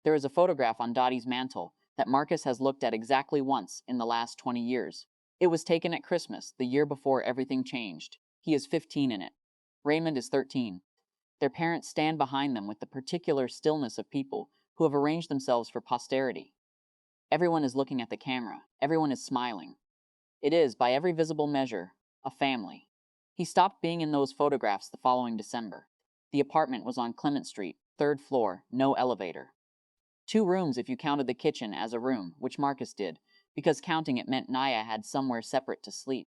There is a photograph on Dottie's mantle that Marcus has looked at exactly once in the last 20 years. It was taken at Christmas, the year before everything changed. He is 15 in it. Raymond is 13. Their parents stand behind them with the particular stillness of people who have arranged themselves for posterity. Everyone is looking at the camera. Everyone is smiling. It is, by every visible measure, a family. He stopped being in those photographs the following December. The apartment was on Clement Street, 3rd floor, no elevator. 2 rooms if you counted the kitchen as a room, which Marcus did, because counting it meant Naya had somewhere separate to sleep.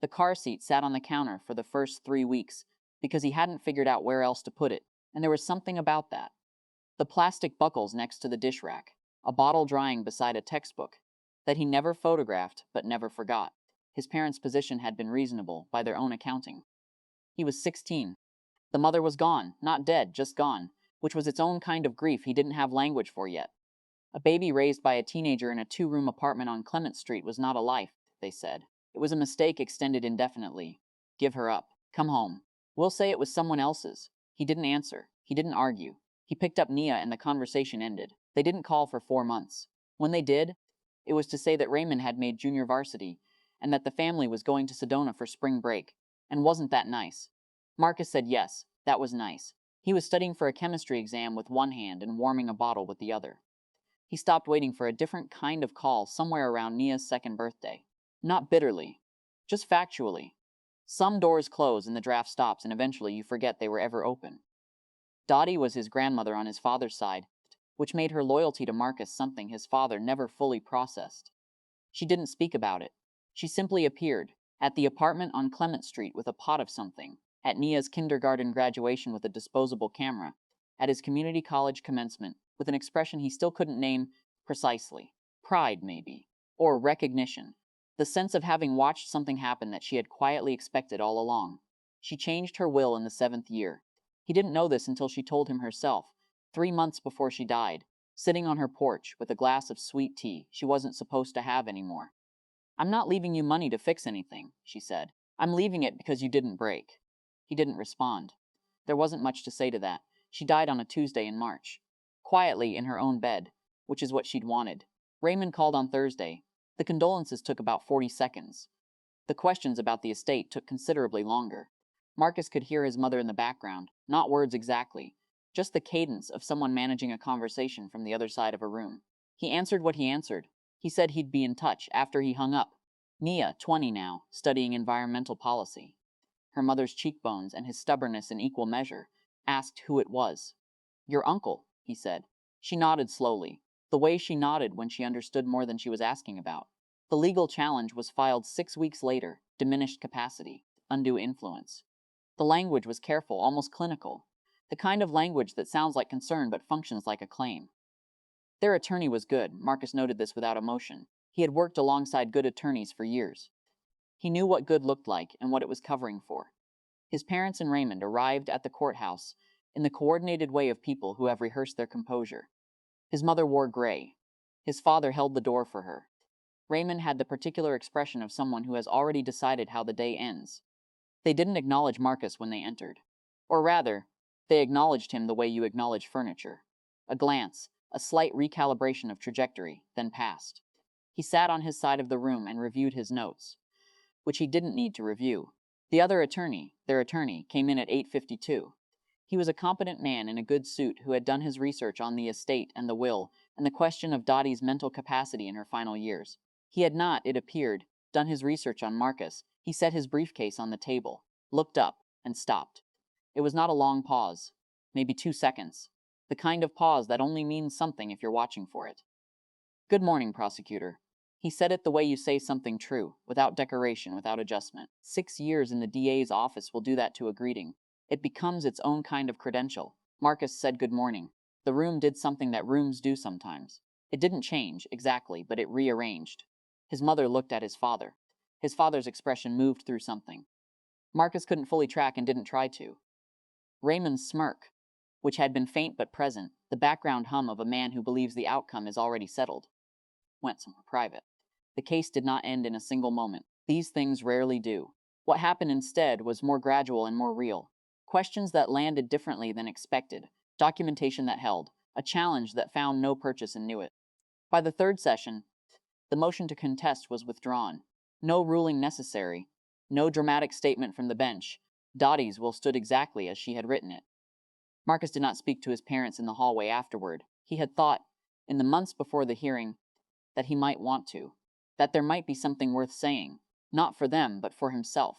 The car seat sat on the counter for the first 3 weeks, because he hadn't figured out where else to put it, and there was something about that. The plastic buckles next to the dish rack, a bottle drying beside a textbook, that he never photographed but never forgot. His parents' position had been reasonable by their own accounting. He was 16. The mother was gone, not dead, just gone, which was its own kind of grief he didn't have language for yet. A baby raised by a teenager in a 2-room apartment on Clement Street was not a life, they said. It was a mistake extended indefinitely. Give her up. Come home. We'll say it was someone else's. He didn't answer. He didn't argue. He picked up Nia and the conversation ended. They didn't call for 4 months. When they did, it was to say that Raymond had made junior varsity and that the family was going to Sedona for spring break. And wasn't that nice? Marcus said yes, that was nice. He was studying for a chemistry exam with one hand and warming a bottle with the other. He stopped waiting for a different kind of call somewhere around Nia's 2nd birthday. Not bitterly, just factually. Some doors close and the draft stops and eventually you forget they were ever open. Dottie was his grandmother on his father's side, which made her loyalty to Marcus something his father never fully processed. She didn't speak about it. She simply appeared, at the apartment on Clement Street with a pot of something, at Nia's kindergarten graduation with a disposable camera, at his community college commencement with an expression he still couldn't name precisely. Pride, maybe. Or recognition. The sense of having watched something happen that she had quietly expected all along. She changed her will in the 7th year. He didn't know this until she told him herself, 3 months before she died, sitting on her porch with a glass of sweet tea she wasn't supposed to have anymore. I'm not leaving you money to fix anything, she said. I'm leaving it because you didn't break. He didn't respond. There wasn't much to say to that. She died on a Tuesday in March. Quietly in her own bed, which is what she'd wanted. Raymond called on Thursday. The condolences took about 40 seconds. The questions about the estate took considerably longer. Marcus could hear his mother in the background, not words exactly, just the cadence of someone managing a conversation from the other side of a room. He answered what he answered. He said he'd be in touch after he hung up. Nia, 20 now, studying environmental policy. Her mother's cheekbones and his stubbornness in equal measure, asked who it was. Your uncle, he said. She nodded slowly, the way she nodded when she understood more than she was asking about. The legal challenge was filed 6 weeks later, diminished capacity, undue influence. The language was careful, almost clinical. The kind of language that sounds like concern but functions like a claim. Their attorney was good. Marcus noted this without emotion. He had worked alongside good attorneys for years. He knew what good looked like and what it was covering for. His parents and Raymond arrived at the courthouse in the coordinated way of people who have rehearsed their composure. His mother wore gray. His father held the door for her. Raymond had the particular expression of someone who has already decided how the day ends. They didn't acknowledge Marcus when they entered. Or rather, they acknowledged him the way you acknowledge furniture. A glance, a slight recalibration of trajectory, then passed. He sat on his side of the room and reviewed his notes, which he didn't need to review. The other attorney, their attorney, came in at 8:52. He was a competent man in a good suit who had done his research on the estate and the will and the question of Dottie's mental capacity in her final years. He had not, it appeared, done his research on Marcus. He set his briefcase on the table, looked up, and stopped. It was not a long pause, maybe 2 seconds, the kind of pause that only means something if you're watching for it. Good morning, prosecutor. He said it the way you say something true, without decoration, without adjustment. 6 years in the DA's office will do that to a greeting. It becomes its own kind of credential. Marcus said good morning. The room did something that rooms do sometimes. It didn't change, exactly, but it rearranged. His mother looked at his father. His father's expression moved through something. Marcus couldn't fully track and didn't try to. Raymond's smirk, which had been faint but present, the background hum of a man who believes the outcome is already settled, went somewhere private. The case did not end in a single moment. These things rarely do. What happened instead was more gradual and more real. Questions that landed differently than expected, documentation that held, a challenge that found no purchase and knew it. By the third session, the motion to contest was withdrawn. No ruling necessary. No dramatic statement from the bench. Dottie's will stood exactly as she had written it. Marcus did not speak to his parents in the hallway afterward. He had thought, in the months before the hearing, that he might want to, that there might be something worth saying, not for them, but for himself.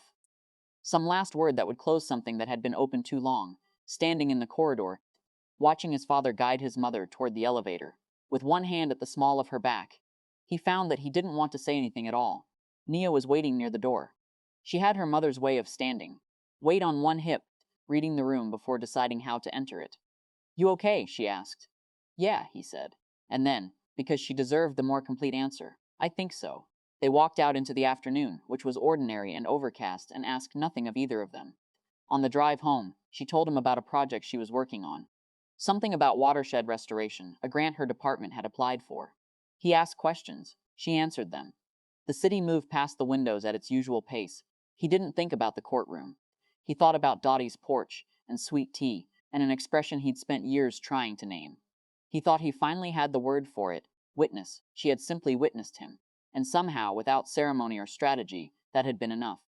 Some last word that would close something that had been open too long, standing in the corridor, watching his father guide his mother toward the elevator, with one hand at the small of her back. He found that he didn't want to say anything at all. Nia was waiting near the door. She had her mother's way of standing, weight on one hip, reading the room before deciding how to enter it. "You okay?" she asked. "Yeah," he said. And then, because she deserved the more complete answer, "I think so." They walked out into the afternoon, which was ordinary and overcast, and asked nothing of either of them. On the drive home, she told him about a project she was working on. Something about watershed restoration, a grant her department had applied for. He asked questions. She answered them. The city moved past the windows at its usual pace. He didn't think about the courtroom. He thought about Dottie's porch and sweet tea and an expression he'd spent years trying to name. He thought he finally had the word for it. Witness. She had simply witnessed him. And somehow, without ceremony or strategy, that had been enough.